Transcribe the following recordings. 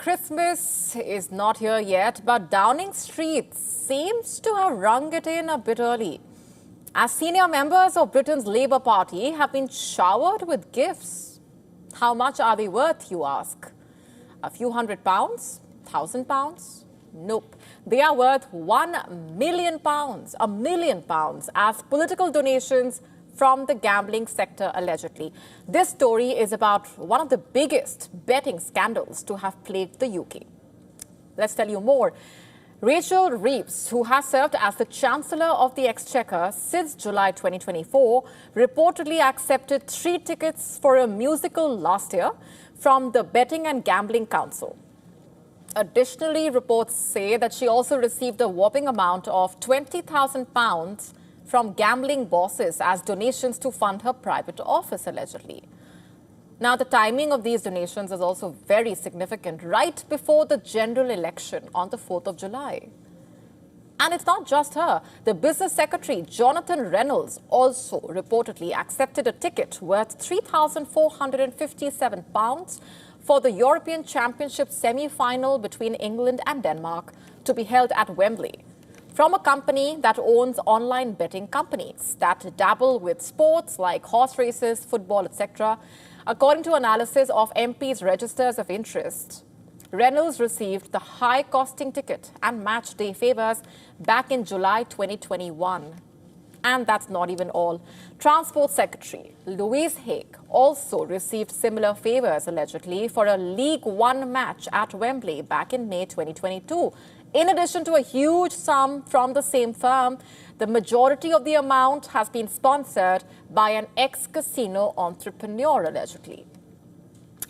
Christmas is not here yet, but Downing Street seems to have rung it in a bit early, as senior members of Britain's Labour Party have been showered with gifts. How much are they worth, you ask? A few £100? £1,000? Nope. They are worth £1 million, £1 million, as political donations from the gambling sector, allegedly. This story is about one of the biggest betting scandals to have plagued the UK. Let's tell you more. Rachel Reeves, who has served as the Chancellor of the Exchequer since July 2024, reportedly accepted 3 tickets for a musical last year from the Betting and Gambling Council. Additionally, reports say that she also received a whopping amount of £20,000 from gambling bosses as donations to fund her private office, allegedly. Now, the timing of these donations is also very significant, right before the general election on the 4th of July. And it's not just her. The Business Secretary, Jonathan Reynolds, also reportedly accepted a ticket worth £3,457 for the European Championship semi-final between England and Denmark to be held at Wembley, from a company that owns online betting companies that dabble with sports like horse races, football, etc. According to analysis of MP's registers of interest, Reynolds received the high-costing ticket and match day favours back in July 2021. And that's not even all. Transport Secretary Louise Haigh also received similar favours, allegedly, for a League One match at Wembley back in May 2022. In addition to a huge sum from the same firm, the majority of the amount has been sponsored by an ex-casino entrepreneur, allegedly.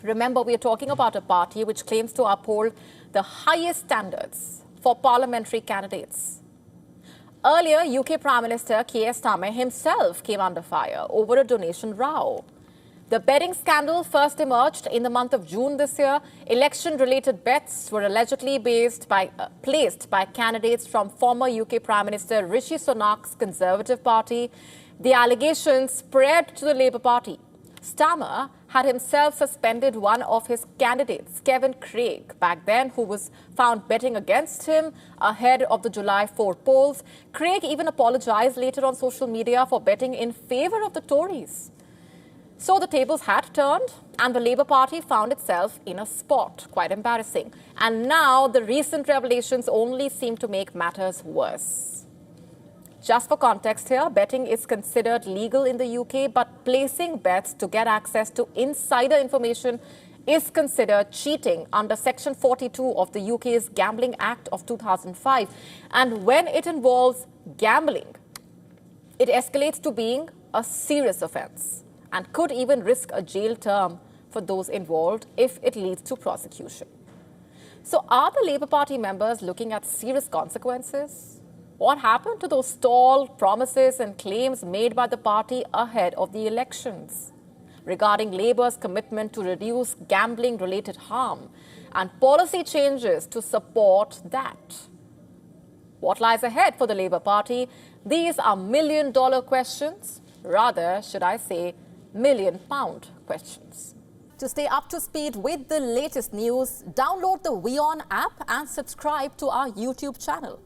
Remember, we are talking about a party which claims to uphold the highest standards for parliamentary candidates. Earlier, UK Prime Minister Keir Starmer himself came under fire over a donation row. The betting scandal first emerged in the month of June this year. Election-related bets were allegedly placed by candidates from former UK Prime Minister Rishi Sunak's Conservative Party. The allegations spread to the Labour Party. Starmer had himself suspended one of his candidates, Kevin Craig, back then, who was found betting against him ahead of the July 4 polls. Craig even apologised later on social media for betting in favour of the Tories. So the tables had turned and the Labour Party found itself in a spot. Quite embarrassing. And now the recent revelations only seem to make matters worse. Just for context here, betting is considered legal in the UK, but placing bets to get access to insider information is considered cheating under Section 42 of the UK's Gambling Act of 2005. And when it involves gambling, it escalates to being a serious offence and could even risk a jail term for those involved if it leads to prosecution. So are the Labour Party members looking at serious consequences? What happened to those stalled promises and claims made by the party ahead of the elections regarding Labour's commitment to reduce gambling-related harm and policy changes to support that? What lies ahead for the Labour Party? These are million-dollar questions, rather, should I say, million-pound questions. To stay up to speed with the latest news, download the WION app and subscribe to our YouTube channel.